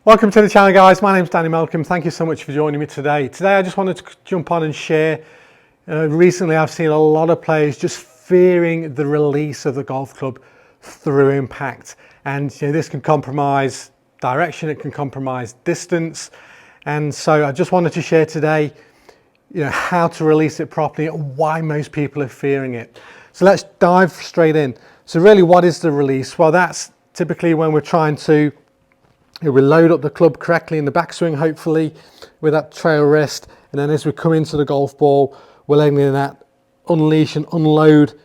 Welcome to the channel, guys. My name's Danny Malcolm. Thank you so much for joining me today. Today I just wanted to jump on and share. Recently I've seen a lot of players just fearing the release of the golf club through impact, and this can compromise direction, it can compromise distance, and so I just wanted to share today how to release it properly and why most people are fearing it. So let's dive straight in. So really, what is the release? Well, that's typically when we're trying to we load up the club correctly in the backswing, hopefully with that trail wrist, and then as we come into the golf ball, we're letting that unleash and unload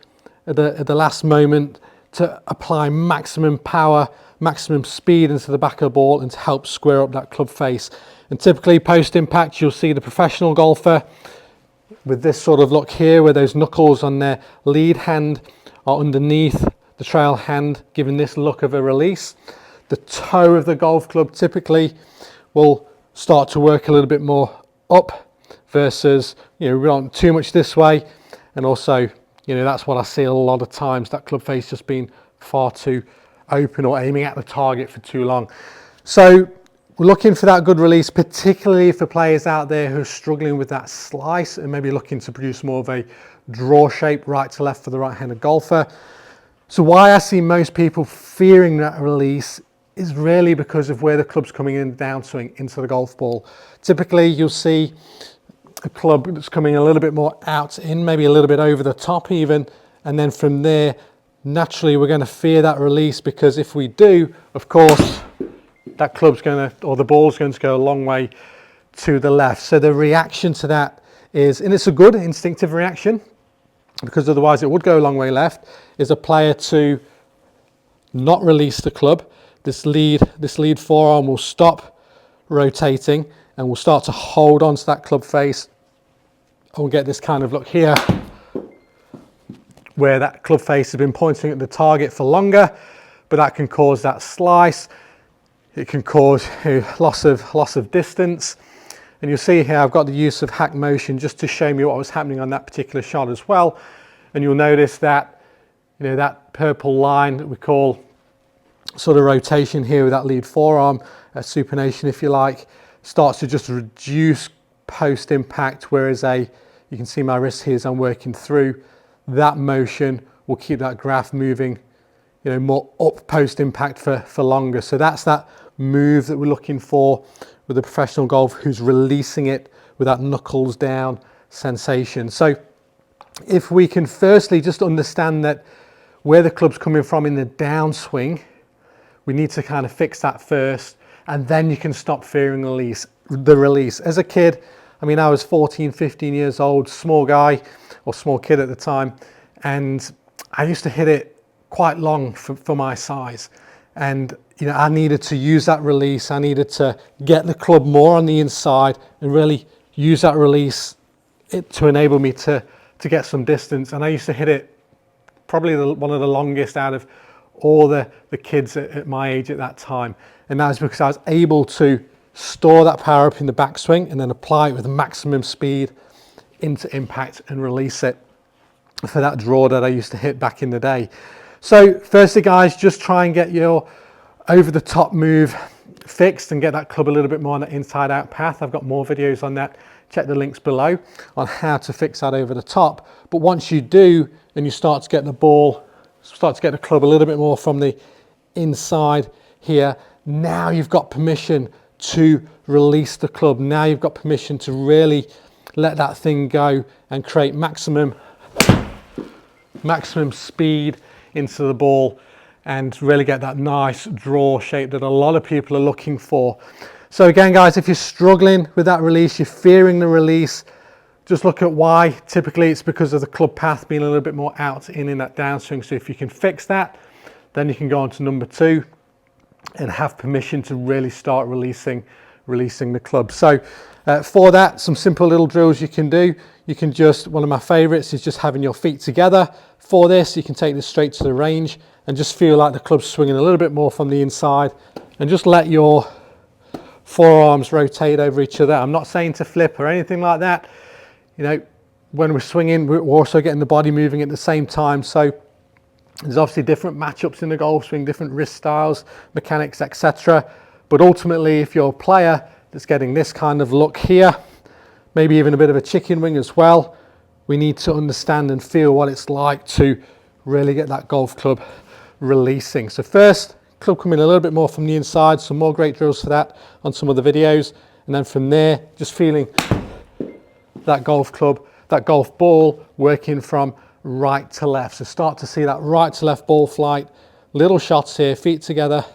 at the last moment to apply maximum power, maximum speed into the back of the ball and to help square up that club face. And typically post impact, you'll see the professional golfer with this sort of look here, where those knuckles on their lead hand are underneath the trail hand, giving this look of a release. The toe of the golf club typically will start to work a little bit more up versus, we aren't too much this way. And also, that's what I see a lot of times, that club face just being far too open or aiming at the target for too long. So we're looking for that good release, particularly for players out there who are struggling with that slice and maybe looking to produce more of a draw shape right to left for the right-handed golfer. So why I see most people fearing that release is really because of where the club's coming in downswing into the golf ball. Typically you'll see a club that's coming a little bit more out in, maybe a little bit over the top even, and then from there naturally we're going to fear that release, because if we do, of course, that club's going to, or the ball's going to go a long way to the left. So the reaction to that is, and it's a good instinctive reaction because otherwise it would go a long way left, is a player to not release the club. This lead forearm will stop rotating and we'll start to hold on to that club face. And we'll get this kind of look here where that club face has been pointing at the target for longer, but that can cause that slice. It can cause loss of distance. And you'll see here I've got the use of hack motion just to show me what was happening on that particular shot as well. And you'll notice that that purple line that we call sort of rotation here with that lead forearm, supination if you like, starts to just reduce post impact, whereas you can see my wrist here as I'm working through. That motion will keep that graph moving more up post impact for longer. So that's that move that we're looking for with a professional golfer who's releasing it with that knuckles down sensation. So if we can firstly just understand that where the club's coming from in the downswing, we need to kind of fix that first, and then you can stop fearing the release. As a kid, I was 14, 15 years old, small guy, or small kid at the time, and I used to hit it quite long for my size. And I needed to use that release. I needed to get the club more on the inside and really use that release to enable me to get some distance. And I used to hit it probably one of the longest out of all the kids at my age at that time. And that was because I was able to store that power up in the backswing and then apply it with maximum speed into impact and release it for that draw that I used to hit back in the day. So firstly, guys, just try and get your over the top move fixed and get that club a little bit more on the inside out path. I've got more videos on that. Check the links below on how to fix that over the top. But once you do, and you start to get the club a little bit more from the inside here, now you've got permission to release the club. Now you've got permission to really let that thing go and create maximum speed into the ball and really get that nice draw shape that a lot of people are looking for. So again, guys, if you're struggling with that release, you're fearing the release, just look at why. Typically it's because of the club path being a little bit more out in that downswing. So if you can fix that, then you can go on to number 2 and have permission to really start releasing the club. So for that, some simple little drills you can do. You can just, one of my favorites is just having your feet together. For this, you can take this straight to the range and just feel like the club's swinging a little bit more from the inside, and just let your forearms rotate over each other. I'm not saying to flip or anything like that. When we're swinging, we're also getting the body moving at the same time. So there's obviously different matchups in the golf swing, different wrist styles, mechanics, etc. But ultimately, if you're a player that's getting this kind of look here, maybe even a bit of a chicken wing as well, we need to understand and feel what it's like to really get that golf club releasing. So first, club coming a little bit more from the inside, some more great drills for that on some of the videos. And then from there, just feeling that golf club, that golf ball working from right to left. So start to see that right to left ball flight, little shots here, feet together,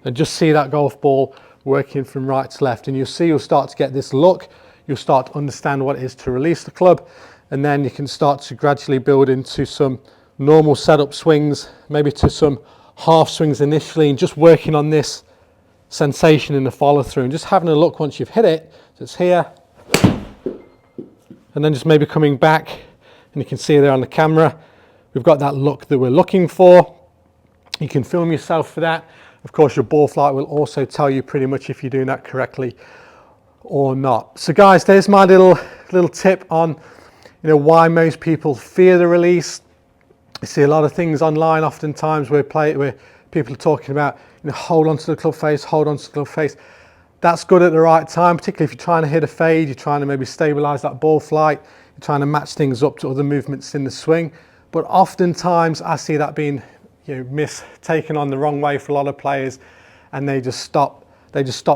and just see that golf ball working from right to left. And you'll see you'll start to get this look, you'll start to understand what it is to release the club, and then you can start to gradually build into some normal setup swings, maybe to some half swings initially, and just working on this sensation in the follow through and just having a look once you've hit it. So it's here, and then just maybe coming back, and you can see there on the camera, we've got that look that we're looking for. You can film yourself for that. Of course, your ball flight will also tell you pretty much if you're doing that correctly or not. So guys, there's my little tip on why most people fear the release. You see a lot of things online oftentimes where people are talking about hold on to the club face, hold on to the club face. That's good at the right time, particularly if you're trying to hit a fade, you're trying to maybe stabilize that ball flight, you're trying to match things up to other movements in the swing. But oftentimes I see that being taken on the wrong way for a lot of players, and they just stop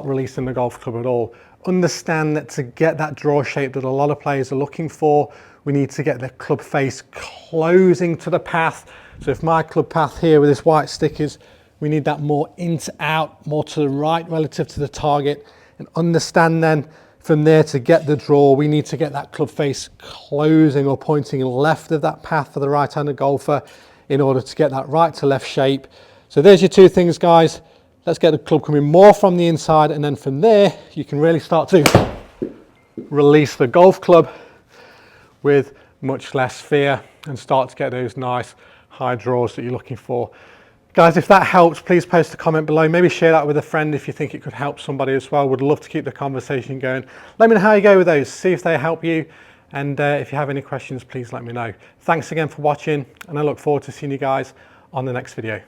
releasing the golf club at all. Understand that to get that draw shape that a lot of players are looking for, we need to get the club face closing to the path. So if my club path here with this white stick is, we need that more in to out, more to the right relative to the target, and understand then from there to get the draw, we need to get that club face closing or pointing left of that path for the right-handed golfer in order to get that right to left shape. So there's your two things, guys. Let's get the club coming more from the inside, and then from there, you can really start to release the golf club with much less fear and start to get those nice high draws that you're looking for. Guys, if that helps, please post a comment below. Maybe share that with a friend if you think it could help somebody as well. Would love to keep the conversation going. Let me know how you go with those. See if they help you. And if you have any questions, please let me know. Thanks again for watching, and I look forward to seeing you guys on the next video.